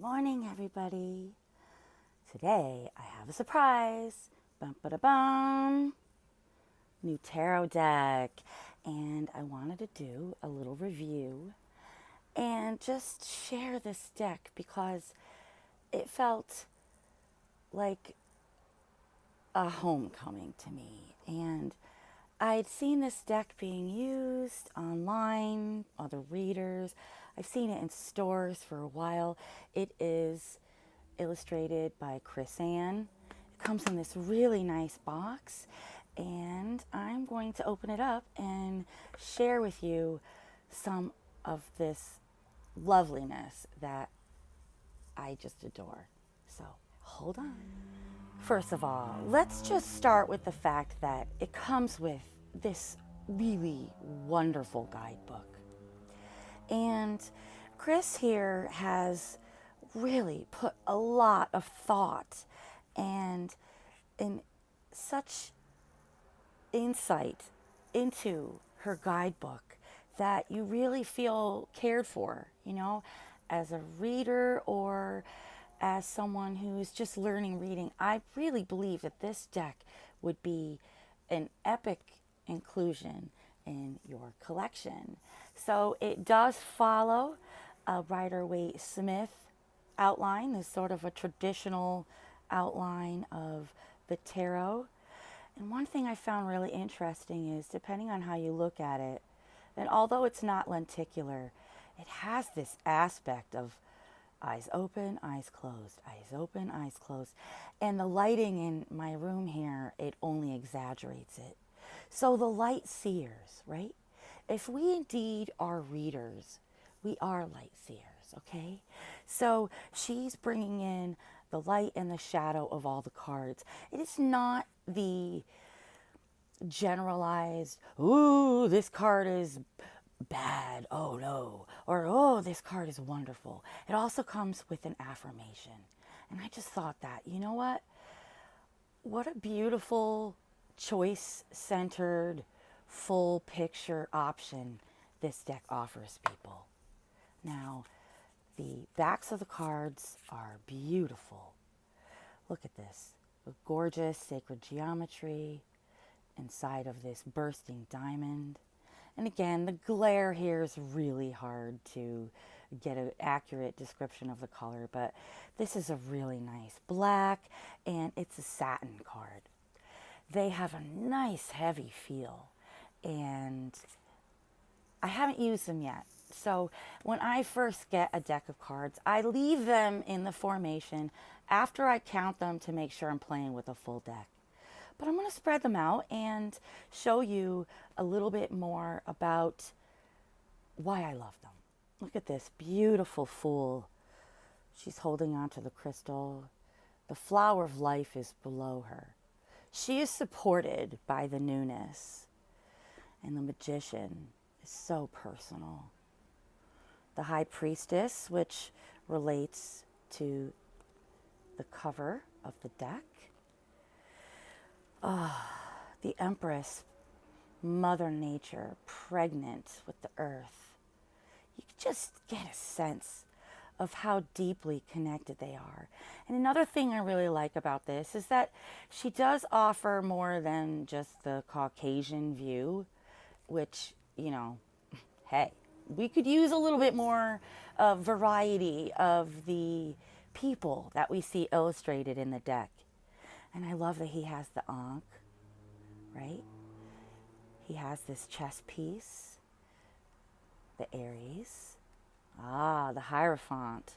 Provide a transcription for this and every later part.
Morning, everybody. Today I have a surprise. Bum ba da bum. New tarot deck, and I wanted to do a little review and just share this deck because it felt like a homecoming to me. And I'd seen this deck being used online, other readers. I've seen it in stores for a while. It is illustrated by Chris Ann. It comes in this really nice box, and I'm going to open it up and share with you some of this loveliness that I just adore. So hold on. First of all, let's just start with the fact that it comes with this really wonderful guidebook. And Chris here has really put a lot of thought and in such insight into her guidebook that you really feel cared for, as a reader or as someone who's just learning reading. I really believe that this deck would be an epic inclusion in your collection. So it does follow a Rider-Waite Smith outline. There's sort of a traditional outline of the tarot. And one thing I found really interesting is, depending on how you look at it, and although it's not lenticular, it has this aspect of eyes open, eyes closed, eyes open, eyes closed. And the lighting in my room here, it only exaggerates it. So the Light Seers, right? If we indeed are readers, we are Light Seers, okay? So she's bringing in the light and the shadow of all the cards. It is not the generalized, ooh, this card is bad, oh no, or oh, this card is wonderful. It also comes with an affirmation. And I just thought that, you know what a beautiful choice-centered, full picture option this deck offers people. Now, the backs of the cards are beautiful. Look at this, the gorgeous sacred geometry inside of this bursting diamond. And again, the glare here is really hard to get an accurate description of the color, but this is a really nice black, and it's a satin card. They have a nice heavy feel, and I haven't used them yet. So when I first get a deck of cards, I leave them in the formation after I count them to make sure I'm playing with a full deck. But I'm going to spread them out and show you a little bit more about why I love them. Look at this beautiful Fool. She's holding on to the crystal. The flower of life is below her. She is supported by the newness. And the Magician is so personal. The High Priestess, which relates to the cover of the deck. The Empress, Mother Nature, pregnant with the earth. You can just get a sense of how deeply connected they are. And another thing I really like about this is that she does offer more than just the Caucasian view, which, hey, we could use a little bit more variety of the people that we see illustrated in the deck. And I love that he has the Ankh, right? He has this chess piece, the Aries, the Hierophant.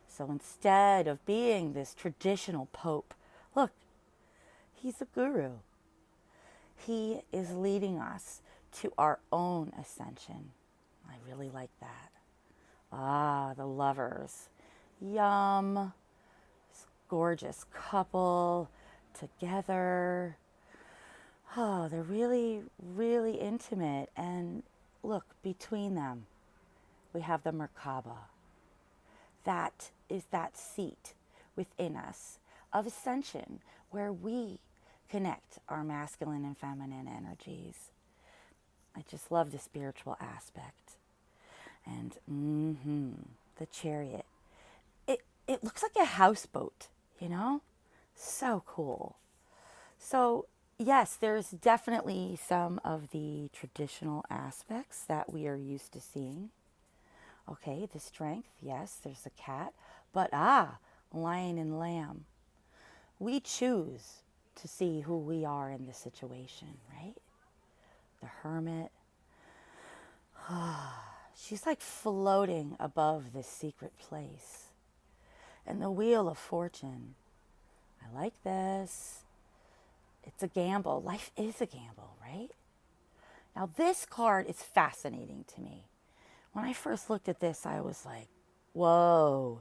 So instead of being this traditional pope, look, he's a guru. He is leading us to our own ascension. I really like that. The Lovers. Yum. This gorgeous couple together. They're really, really intimate. And look, between them, we have the Merkaba. That is that seat within us of ascension where we connect our masculine and feminine energies. I just love the spiritual aspect. And the Chariot. It it looks like a houseboat, you know? So cool. So yes, there's definitely some of the traditional aspects that we are used to seeing. Okay, the strength, yes, there's a cat, but lion and lamb. We choose to see who we are in the situation, right? The hermit. She's like floating above this secret place. And the wheel of fortune. I like this. It's a gamble. Life is a gamble, right? Now this card is fascinating to me. When I first looked at this, I was like, whoa.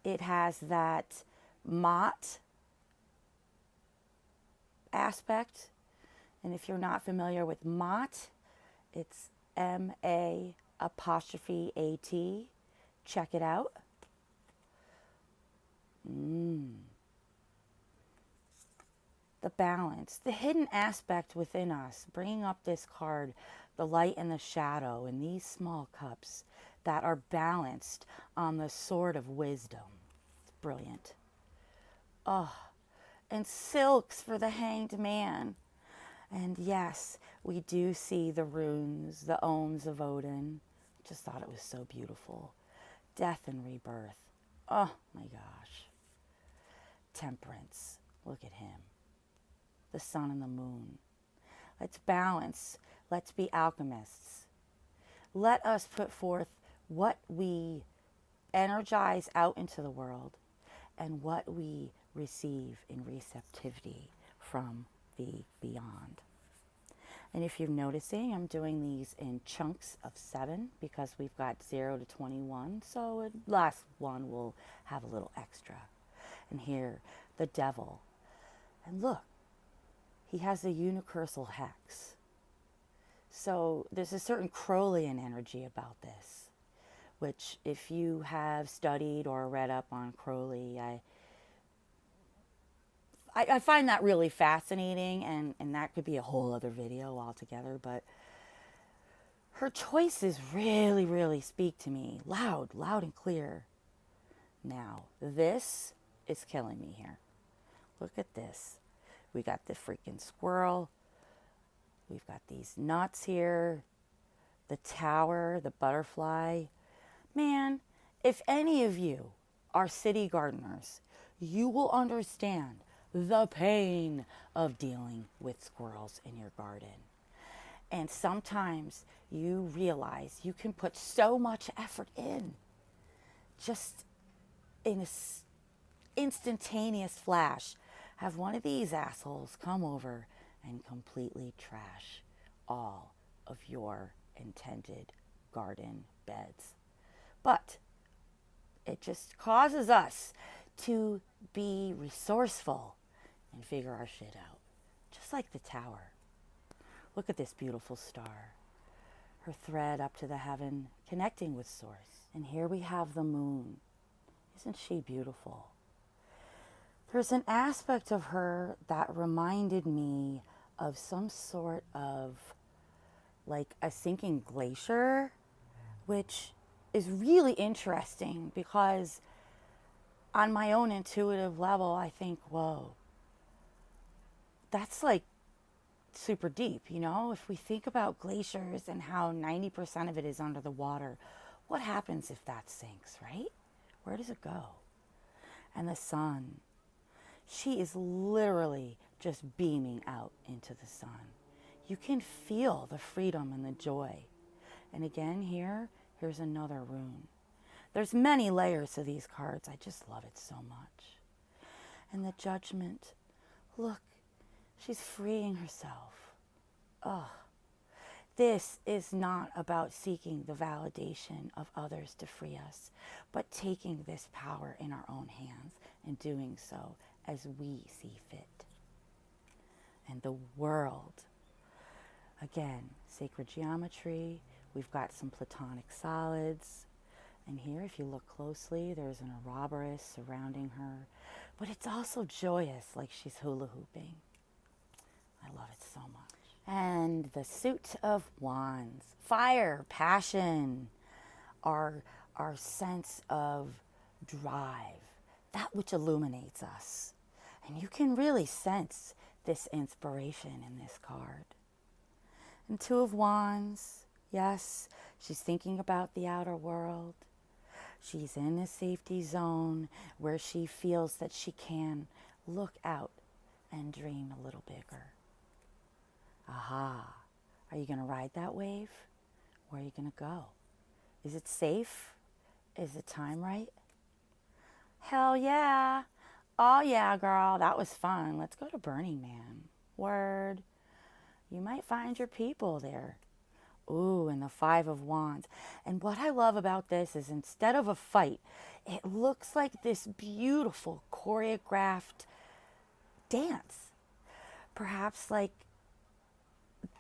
It has that mott aspect. And if you're not familiar with mott, it's M-A apostrophe A-T. Check it out. The balance, the hidden aspect within us, bringing up this card, the light and the shadow, and these small cups that are balanced on the sword of wisdom. It's brilliant. Oh, and silks for the hanged man. And yes, we do see the runes, the ohms of Odin. Just thought it was so beautiful. Death and rebirth. Oh my gosh. Temperance. Look at him. The sun and the moon. Let's balance. Let's be alchemists. Let us put forth what we energize out into the world and what we receive in receptivity from the beyond. And if you're noticing, I'm doing these in chunks of 7 because we've got 0 to 21. So the last one will have a little extra. And here, the devil. And look, he has a unicursal hex. So there's a certain Crowleyan energy about this, which if you have studied or read up on Crowley, I find that really fascinating, and that could be a whole other video altogether, but her choices really, really speak to me loud and clear. Now, this is killing me here. Look at this. We got the freaking squirrel. We've got these nuts here. The tower, the butterfly. Man, if any of you are city gardeners, you will understand the pain of dealing with squirrels in your garden. And sometimes you realize you can put so much effort in just in an instantaneous flash. Have one of these assholes come over and completely trash all of your intended garden beds. But it just causes us to be resourceful and figure our shit out. Just like the tower. Look at this beautiful star. Her thread up to the heaven, connecting with source. And here we have the moon. Isn't she beautiful? There's an aspect of her that reminded me of some sort of like a sinking glacier, which is really interesting because on my own intuitive level, I think, whoa, that's like super deep, you know? If we think about glaciers and how 90% of it is under the water, what happens if that sinks, right? Where does it go? And the sun, she is literally just beaming out into the sun. You can feel the freedom and the joy. And again, here's another rune. There's many layers to these cards. I just love it so much. And the judgment. Look, she's freeing herself. Oh, this is not about seeking the validation of others to free us, but taking this power in our own hands and doing so as we see fit. And the world. Again, sacred geometry. We've got some platonic solids. And here, if you look closely, there's an Ouroboros surrounding her. But it's also joyous, like she's hula hooping. I love it so much. And the suit of wands. Fire, passion, our sense of drive. that which illuminates us. And you can really sense this inspiration in this card. And Two of Wands, yes, she's thinking about the outer world. She's in a safety zone where she feels that she can look out and dream a little bigger. Aha. Are you going to ride that wave? Where are you going to go? Is it safe? Is the time right? Hell yeah. Oh yeah, girl. That was fun. Let's go to Burning Man. Word. You might find your people there. Ooh, and the Five of Wands. And what I love about this is instead of a fight, it looks like this beautiful choreographed dance. Perhaps like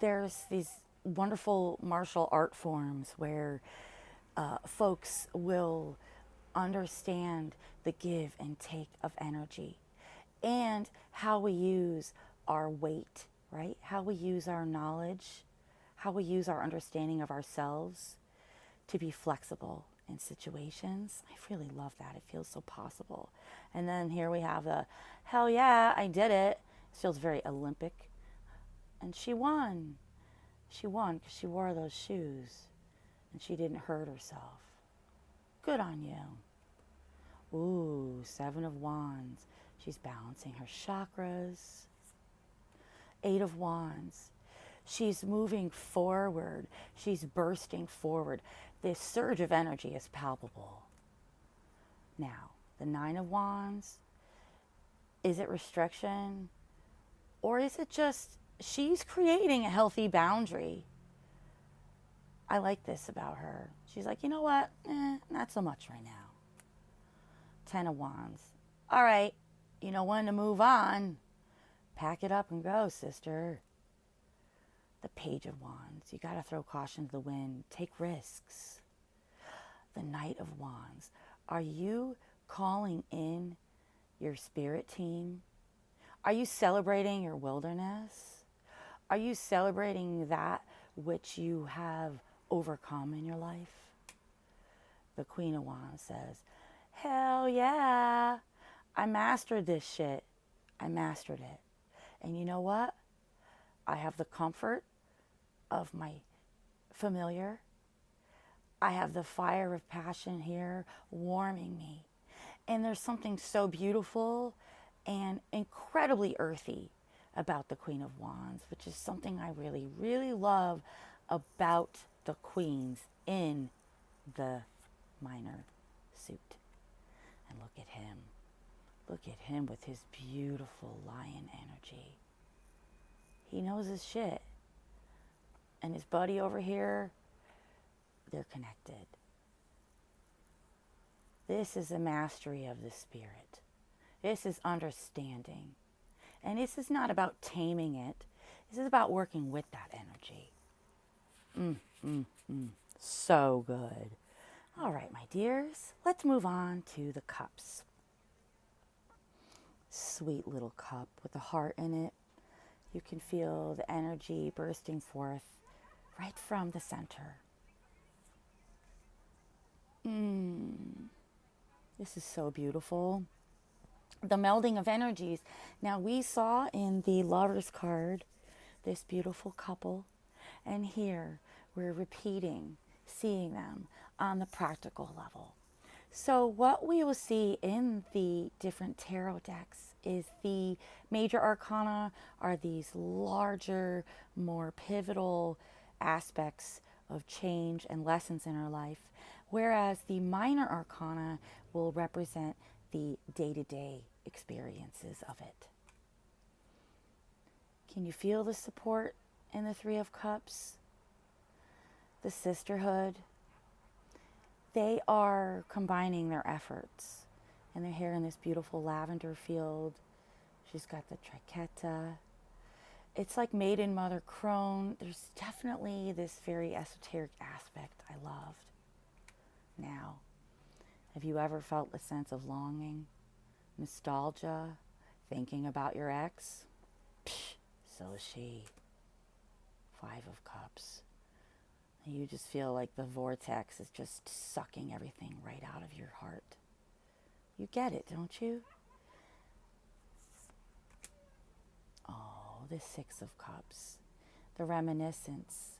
there's these wonderful martial art forms where folks will understand the give and take of energy and how we use our weight, right? How we use our knowledge, how we use our understanding of ourselves to be flexible in situations. I really love that. It feels so possible. And then here we have the, hell yeah, I did it. It feels very Olympic. And she won. She won because she wore those shoes and she didn't hurt herself. Good on you. Ooh, Seven of Wands. She's balancing her chakras. Eight of Wands. She's moving forward. She's bursting forward. This surge of energy is palpable. Now, the Nine of Wands. Is it restriction? Or is it just she's creating a healthy boundary? I like this about her. She's like, you know what? Not so much right now. Ten of Wands. All right, you know when to move on. Pack it up and go, sister. The Page of Wands. You got to throw caution to the wind. Take risks. The Knight of Wands. Are you calling in your spirit team? Are you celebrating your wilderness? Are you celebrating that which you have overcome in your life? The Queen of Wands says, hell yeah, I mastered this shit. I mastered it. And you know what? I have the comfort of my familiar. I have the fire of passion here warming me. And there's something so beautiful and incredibly earthy about the Queen of Wands, which is something I really, really love about the queens in the minor suit. And look at him. Look at him with his beautiful lion energy. He knows his shit. And his buddy over here, they're connected. This is a mastery of the spirit. This is understanding. And this is not about taming it. This is about working with that energy. So good. All right, my dears, let's move on to the cups. Sweet little cup with a heart in it. You can feel the energy bursting forth right from the center. This is so beautiful. The melding of energies. Now we saw in the Lovers card this beautiful couple, and here we're repeating, seeing them on the practical level. So what we will see in the different tarot decks is the major arcana are these larger, more pivotal aspects of change and lessons in our life, whereas the minor arcana will represent the day-to-day experiences of it. Can you feel the support in the Three of Cups? The sisterhood. They are combining their efforts. And they're here in this beautiful lavender field. She's got the triqueta. It's like maiden, mother, crone. There's definitely this very esoteric aspect I loved. Now, have you ever felt a sense of longing, nostalgia, thinking about your ex? Psh, so is she. Five of Cups. And you just feel like the vortex is just sucking everything right out of your heart. You get it, don't you? Oh, the Six of Cups. The reminiscence.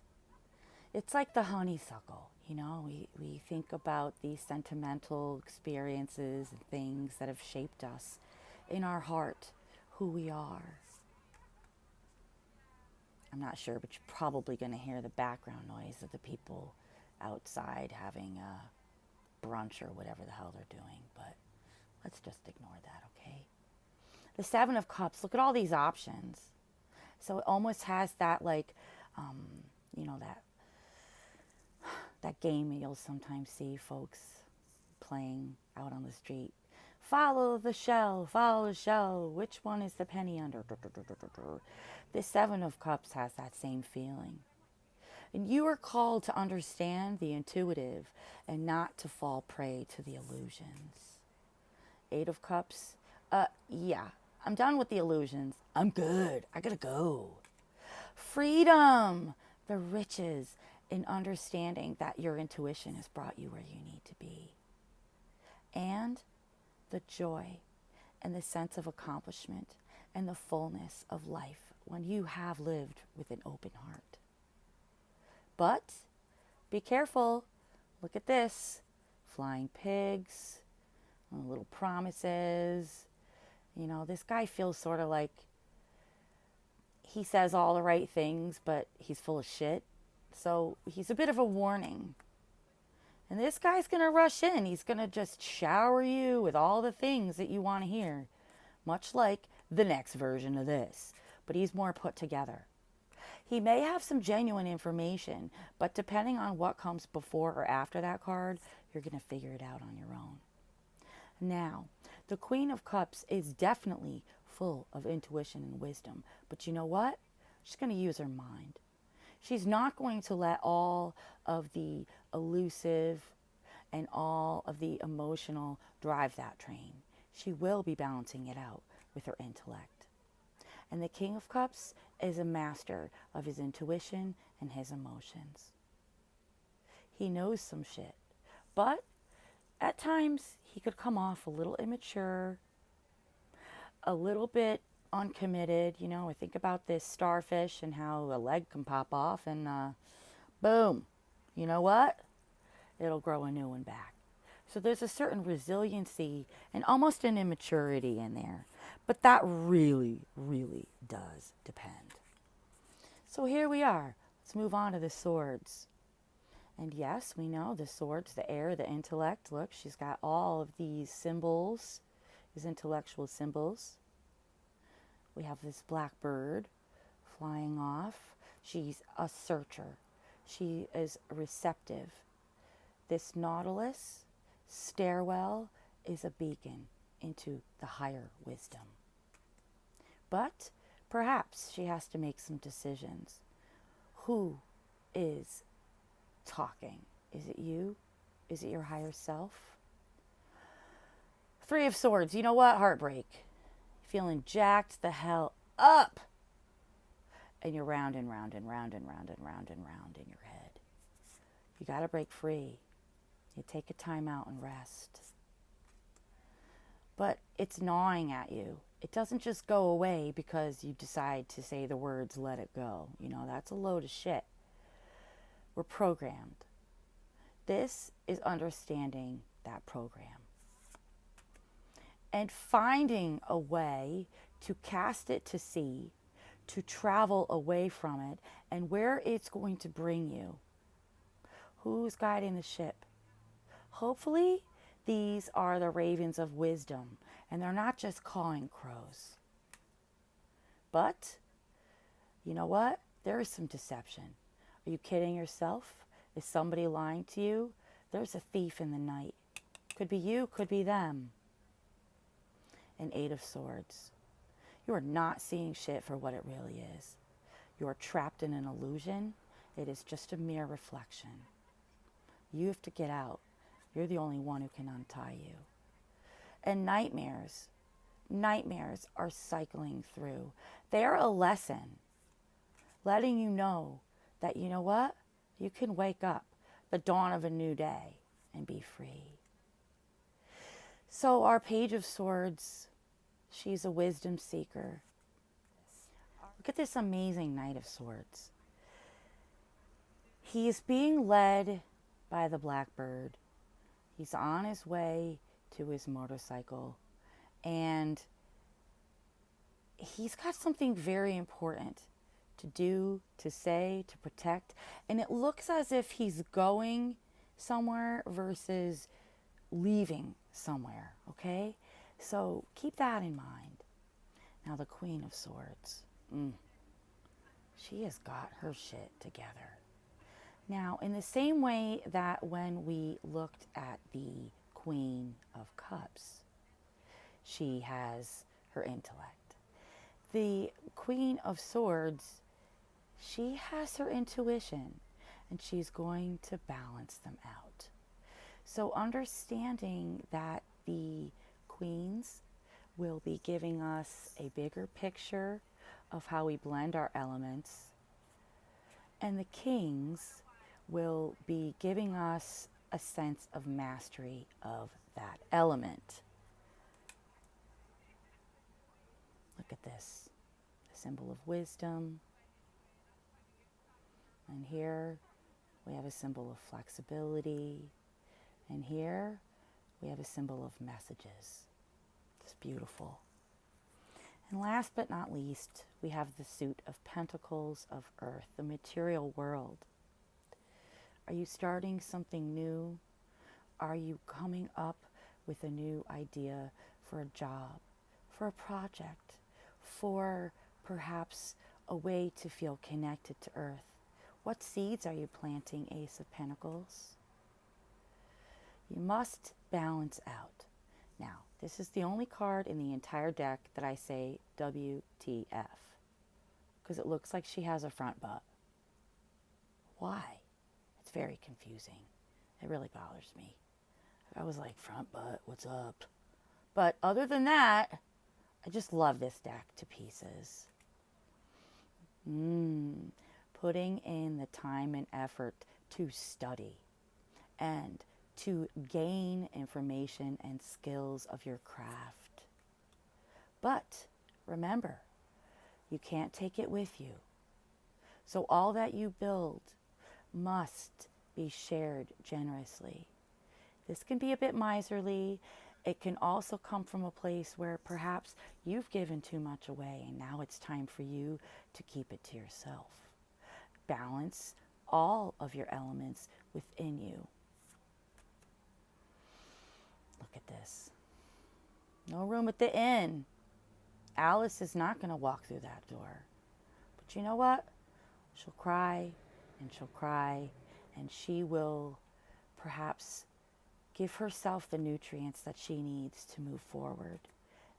It's like the honeysuckle, you know? We think about these sentimental experiences and things that have shaped us in our heart, who we are. I'm not sure, but you're probably going to hear the background noise of the people outside having a brunch or whatever the hell they're doing, but let's just ignore that, okay? The Seven of Cups, look at all these options. So it almost has that, like, you know, that game you'll sometimes see folks playing out on the street. Follow the shell, which one is the penny under? This Seven of Cups has that same feeling. And you are called to understand the intuitive and not to fall prey to the illusions. Eight of Cups, yeah, I'm done with the illusions. I'm good, I gotta go. Freedom, the riches in understanding that your intuition has brought you where you need to be. And the joy and the sense of accomplishment and the fullness of life when you have lived with an open heart. But be careful. Look at this. Flying pigs, little promises. You know, this guy feels sort of like he says all the right things, but he's full of shit. So he's a bit of a warning. And this guy's going to rush in. He's going to just shower you with all the things that you want to hear. Much like the next version of this. But he's more put together. He may have some genuine information, but depending on what comes before or after that card, you're going to figure it out on your own. Now, the Queen of Cups is definitely full of intuition and wisdom. But you know what? She's going to use her mind. She's not going to let all of the elusive and all of the emotional drive that train. She will be balancing it out with her intellect. And the King of Cups is a master of his intuition and his emotions. He knows some shit, but at times he could come off a little immature, a little bit uncommitted. You know, I think about this starfish and how a leg can pop off and boom, you know what? It'll grow a new one back. So there's a certain resiliency and almost an immaturity in there. But that really, really does depend. So here we are. Let's move on to the swords. And yes, we know the swords, the air, the intellect. Look, she's got all of these symbols, these intellectual symbols. We have this black bird flying off. She's a searcher. She is receptive. This nautilus stairwell is a beacon into the higher wisdom. But perhaps she has to make some decisions. Who is talking? Is it you? Is it your higher self? Three of Swords. You know what? Heartbreak. Feeling jacked the hell up. And you're round and round and round and round and round and round in your head. You got to break free. You take a time out and rest. But it's gnawing at you. It doesn't just go away because you decide to say the words, let it go. You know, that's a load of shit. We're programmed. This is understanding that program. And finding a way to cast it to sea, to travel away from it, and where it's going to bring you. Who's guiding the ship? Hopefully, these are the ravens of wisdom, and they're not just cawing crows. But, you know what? There is some deception. Are you kidding yourself? Is somebody lying to you? There's a thief in the night. Could be you, could be them. An Eight of Swords. You are not seeing shit for what it really is. You are trapped in an illusion. It is just a mere reflection. You have to get out. You're the only one who can untie you. And nightmares. Nightmares are cycling through. They are a lesson, letting you know that, you know what? You can wake up the dawn of a new day and be free. So our Page of Swords, she's a wisdom seeker. Look at this amazing Knight of Swords. He is being led by the blackbird. He's on his way to his motorcycle, and he's got something very important to do, to say, to protect. And it looks as if he's going somewhere versus leaving somewhere, okay? So keep that in mind. Now the Queen of Swords. She has got her shit together. Now, in the same way that when we looked at the Queen of Cups, she has her intellect. The Queen of Swords, she has her intuition, and she's going to balance them out. So understanding that the queens will be giving us a bigger picture of how we blend our elements, and the kings will be giving us a sense of mastery of that element. Look at this, the symbol of wisdom. And here we have a symbol of flexibility. And here we have a symbol of messages. It's beautiful. And last but not least, we have the suit of pentacles of earth, the material world. Are you starting something new? Are you coming up with a new idea for a job, for a project, for perhaps a way to feel connected to earth? What seeds are you planting, Ace of Pentacles? You must balance out. Now, this is the only card in the entire deck that I say WTF, because it looks like she has a front butt. Why? It's very confusing. It really bothers me. I was like, front butt, what's up? But other than that, I just love this deck to pieces. Putting in the time and effort to study and to gain information and skills of your craft. But remember, you can't take it with you. So all that you build must be shared generously. This can be a bit miserly. It can also come from a place where perhaps you've given too much away and now it's time for you to keep it to yourself. Balance all of your elements within you. Look at this. No room at the inn. Alice is not going to walk through that door. But you know what? She'll cry and she'll cry, and she will perhaps give herself the nutrients that she needs to move forward.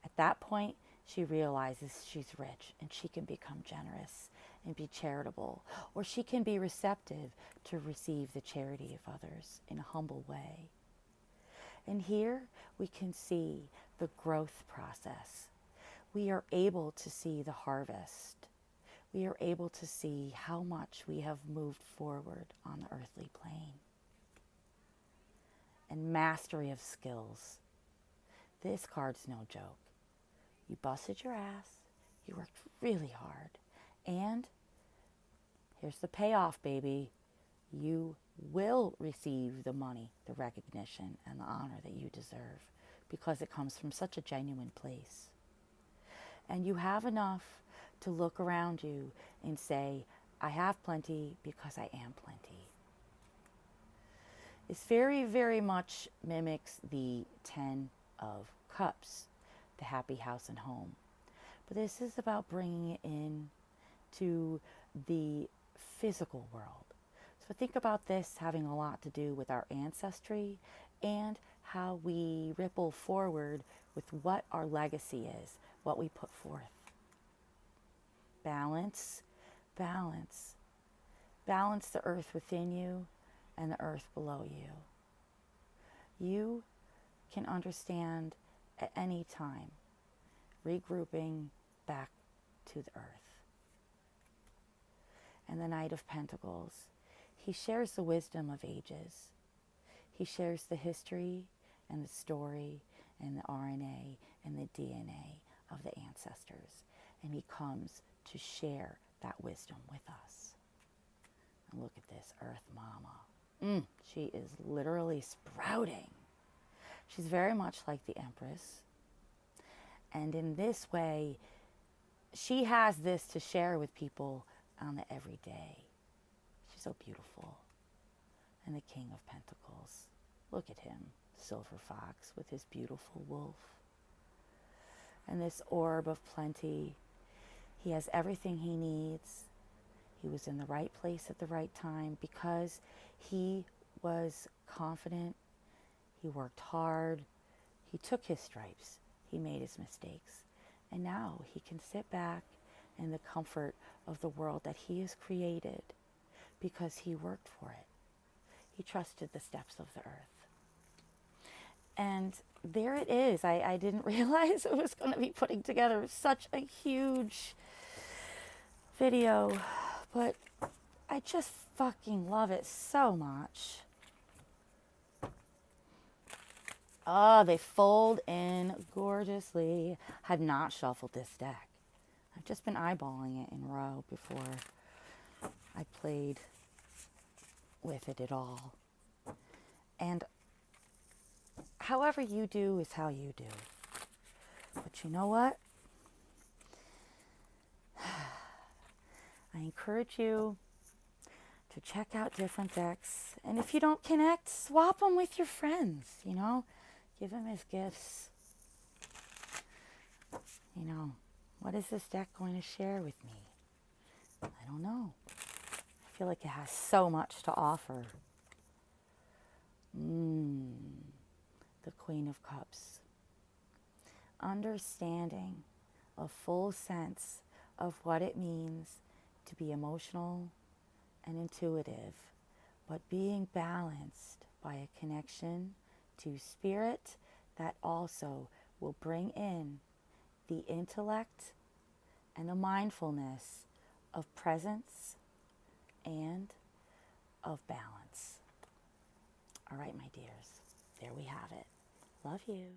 At that point, she realizes she's rich and she can become generous and be charitable, or she can be receptive to receive the charity of others in a humble way. And here we can see the growth process. We are able to see the harvest. We are able to see how much we have moved forward on the earthly plane. And mastery of skills. This card's no joke. You busted your ass. You worked really hard. And here's the payoff, baby. You will receive the money, the recognition, and the honor that you deserve, because it comes from such a genuine place. And you have enough to look around you and say, I have plenty because I am plenty. This very, very much mimics the 10 of Cups, the happy house and home. But this is about bringing it in to the physical world. So think about this having a lot to do with our ancestry and how we ripple forward with what our legacy is, what we put forth. Balance, balance. Balance the earth within you and the earth below you. You can understand at any time, regrouping back to the earth. And the Knight of Pentacles, he shares the wisdom of ages. He shares the history and the story and the RNA and the DNA of the ancestors. And he comes to share that wisdom with us. And look at this Earth Mama. She is literally sprouting. She's very much like the Empress. And in this way, she has this to share with people on the everyday. She's so beautiful. And the King of Pentacles. Look at him, silver fox with his beautiful wolf. And this orb of plenty. He has everything he needs. He was in the right place at the right time because he was confident. He worked hard. He took his stripes. He made his mistakes. And now he can sit back in the comfort of the world that he has created because he worked for it. He trusted the steps of the earth. And there it is. I didn't realize it was going to be putting together such a huge video, but I just fucking love it so much. Oh, they fold in gorgeously. Have not shuffled this deck. I've just been eyeballing it in row before I played with it at all. And however you do is how you do. But you know what? I encourage you to check out different decks. And if you don't connect, swap them with your friends, you know? Give them as gifts. You know, what is this deck going to share with me? I don't know. I feel like it has so much to offer. The Queen of Cups. Understanding a full sense of what it means to be emotional and intuitive, but being balanced by a connection to spirit that also will bring in the intellect and the mindfulness of presence and of balance. All right, my dears, there we have it. Love you.